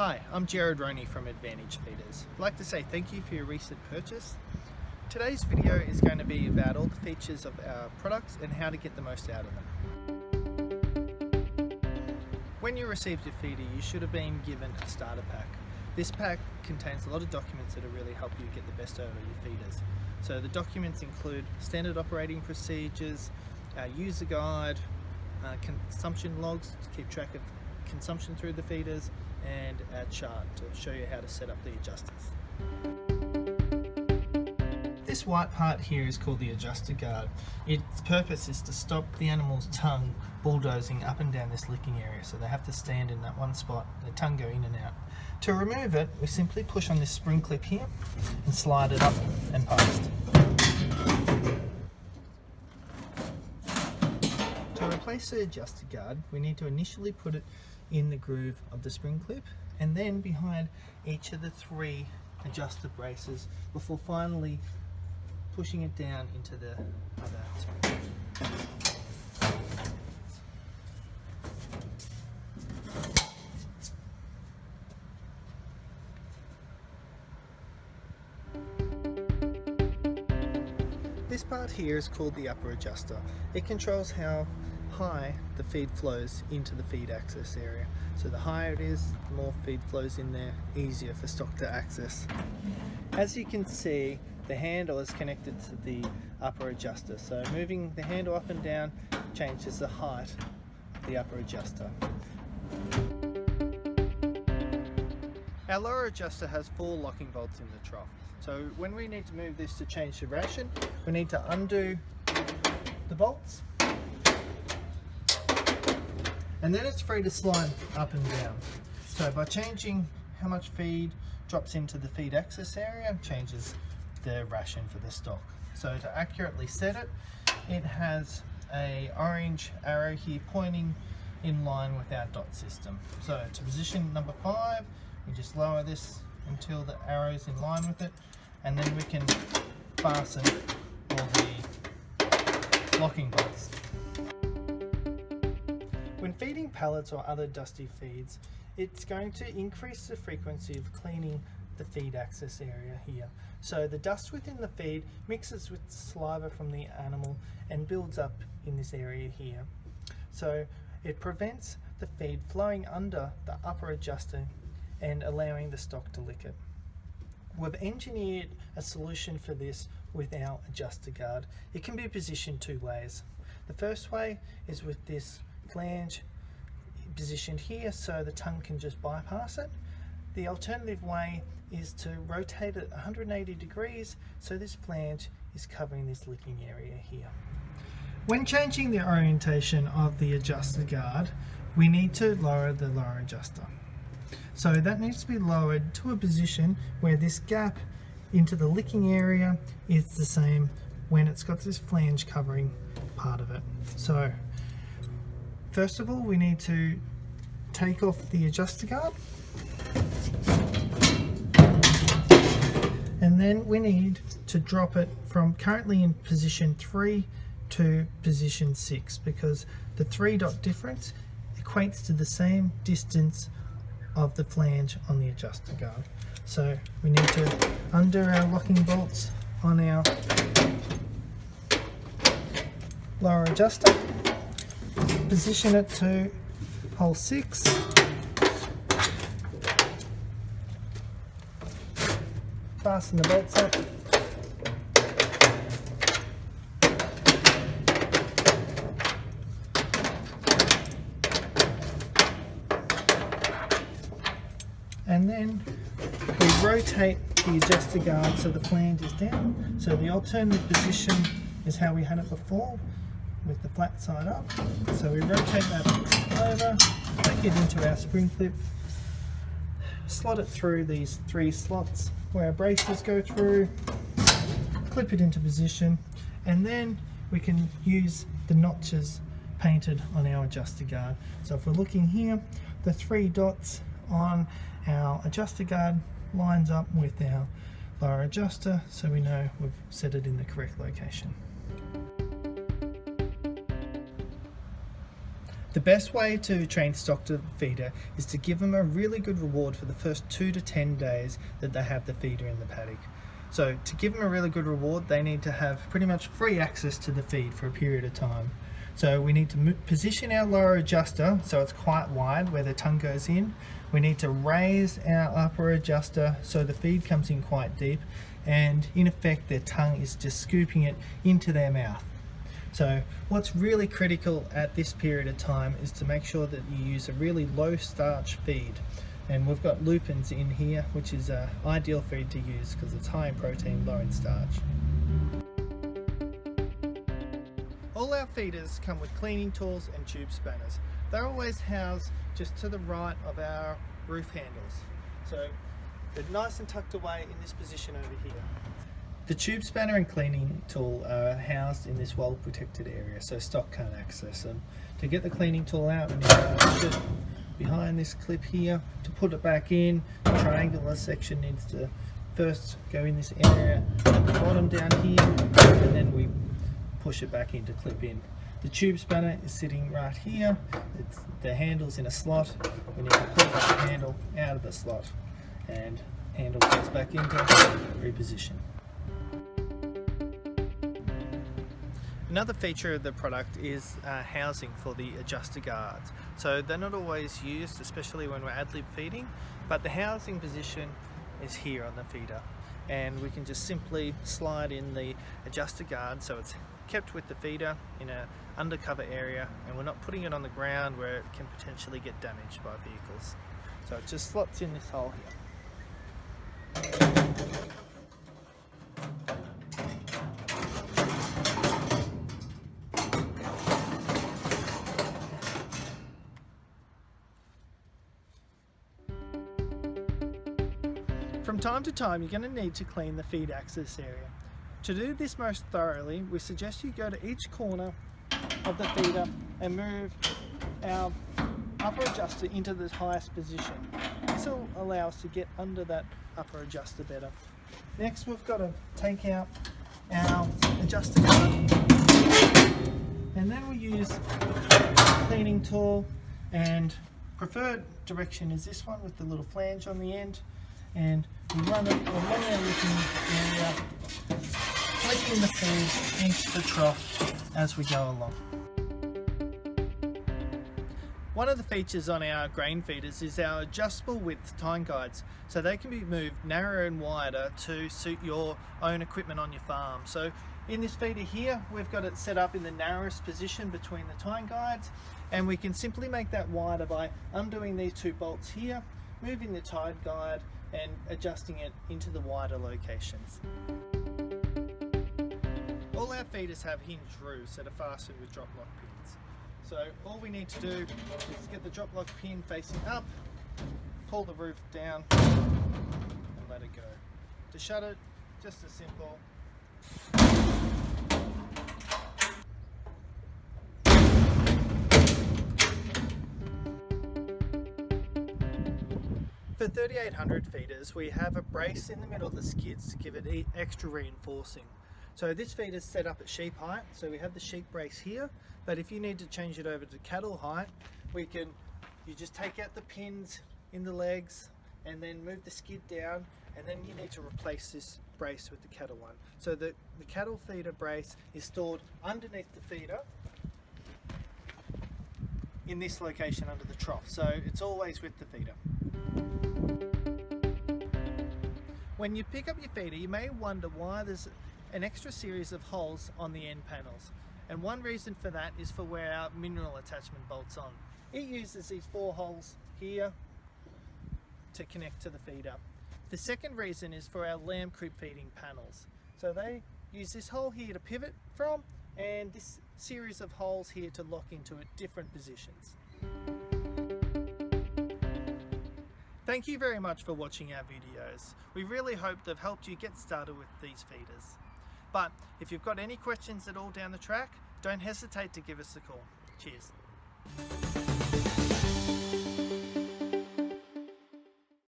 Hi, I'm Jared Roney from Advantage Feeders. I'd like to say thank you for your recent purchase. Today's video is going to be about all the features of our products and how to get the most out of them. When you received your feeder, you should have been given a starter pack. This pack contains a lot of documents that will really help you get the best out of your feeders. So the documents include standard operating procedures, our user guide, consumption logs to keep track of consumption through the feeders, and a chart to show you how to set up the adjusters. This white part here is called the adjuster guard. Its purpose is to stop the animal's tongue bulldozing up and down this licking area, so they have to stand in that one spot, their tongue go in and out. To remove it, we simply push on this spring clip here and slide it up and past. To replace the adjuster guard, we need to initially put it in the groove of the spring clip and then behind each of the three adjuster braces before finally pushing it down into the other spring clip. This part here is called the upper adjuster. It controls how high the feed flows into the feed access area. So the higher it is, the more feed flows in there, easier for stock to access. As you can see, the handle is connected to the upper adjuster. So moving the handle up and down changes the height of the upper adjuster. Our lower adjuster has 4 locking bolts in the trough. So when we need to move this to change the ration, we need to undo the bolts, and then it's free to slide up and down. So by changing how much feed drops into the feed access area, changes the ration for the stock. So to accurately set it, it has an orange arrow here pointing in line with our dot system. So to position number 5, we just lower this until the arrow's in line with it, and then we can fasten all the locking bolts. When feeding pellets or other dusty feeds, it's going to increase the frequency of cleaning the feed access area here. So the dust within the feed mixes with saliva from the animal and builds up in this area here. So it prevents the feed flowing under the upper adjuster and allowing the stock to lick it. We've engineered a solution for this with our adjuster guard. It can be positioned 2 ways. The first way is with this flange positioned here so the tongue can just bypass it. The alternative way is to rotate it 180 degrees so this flange is covering this licking area here. When changing the orientation of the adjuster guard, we need to lower the lower adjuster. So that needs to be lowered to a position where this gap into the licking area is the same when it's got this flange covering part of it. So first of all, we need to take off the adjuster guard, and then we need to drop it from currently in position 3 to position 6, because the 3 dot difference equates to the same distance of the flange on the adjuster guard. So we need to undo our locking bolts on our lower adjuster, position it to hole 6, fasten the bolts up, and then we rotate the adjuster guard so the flange is down. So the alternative position is how we had it before, with the flat side up. So we rotate that over, take it into our spring clip, slot it through these 3 slots where our braces go through, clip it into position, and then we can use the notches painted on our adjuster guard. So if we're looking here, the 3 dots on our adjuster guard lines up with our lower adjuster, so we know we've set it in the correct location. The best way to train stock to the feeder is to give them a really good reward for the first 2 to 10 days that they have the feeder in the paddock. So to give them a really good reward, they need to have pretty much free access to the feed for a period of time. So we need to position our lower adjuster so it's quite wide where the tongue goes in. We need to raise our upper adjuster so the feed comes in quite deep, and in effect their tongue is just scooping it into their mouth. So what's really critical at this period of time is to make sure that you use a really low starch feed. And we've got lupins in here, which is an ideal feed to use because it's high in protein, low in starch. All our feeders come with cleaning tools and tube spanners. They're always housed just to the right of our roof handles. So they're nice and tucked away in this position over here. The tube spanner and cleaning tool are housed in this well protected area so stock can't access them. To get the cleaning tool out, we need to push it behind this clip here. To put it back in, the triangular section needs to first go in this area at the bottom down here, and then we push it back in to clip in. The tube spanner is sitting right here. The handle's in a slot. We need to pull that handle out of the slot, and handle goes back into reposition. Another feature of the product is housing for the adjuster guards. So they're not always used, especially when we're ad-lib feeding, but the housing position is here on the feeder. And we can just simply slide in the adjuster guard so it's kept with the feeder in an undercover area, and we're not putting it on the ground where it can potentially get damaged by vehicles. So it just slots in this hole here. From time to time, you're going to need to clean the feed access area. To do this most thoroughly, we suggest you go to each corner of the feeder and move our upper adjuster into the highest position. This will allow us to get under that upper adjuster better. Next, we've got to take out our adjuster guard, and then we use the cleaning tool, and preferred direction is this one with the little flange on the end. And we run it along our looking area, flicking the feed into the trough as we go along. One of the features on our grain feeders is our adjustable width tine guides, so they can be moved narrower and wider to suit your own equipment on your farm. So in this feeder here, we've got it set up in the narrowest position between the tine guides, and we can simply make that wider by undoing these two bolts here, moving the tine guide and adjusting it into the wider locations. All our feeders have hinged roofs that are fastened with drop lock pins. So all we need to do is get the drop lock pin facing up, pull the roof down and let it go. To shut it, just as simple. For 3800 feeders, we have a brace in the middle of the skids to give it extra reinforcing. So this feeder is set up at sheep height, so we have the sheep brace here, but if you need to change it over to cattle height, you just take out the pins in the legs and then move the skid down, and then you need to replace this brace with the cattle one. So the cattle feeder brace is stored underneath the feeder in this location under the trough, so it's always with the feeder. When you pick up your feeder, you may wonder why there's an extra series of holes on the end panels, and one reason for that is for where our mineral attachment bolts on. It uses these 4 holes here to connect to the feeder. The second reason is for our lamb crib feeding panels. So they use this hole here to pivot from, and this series of holes here to lock into at different positions. Thank you very much for watching our videos. We really hope they've helped you get started with these feeders. But if you've got any questions at all down the track, don't hesitate to give us a call. Cheers.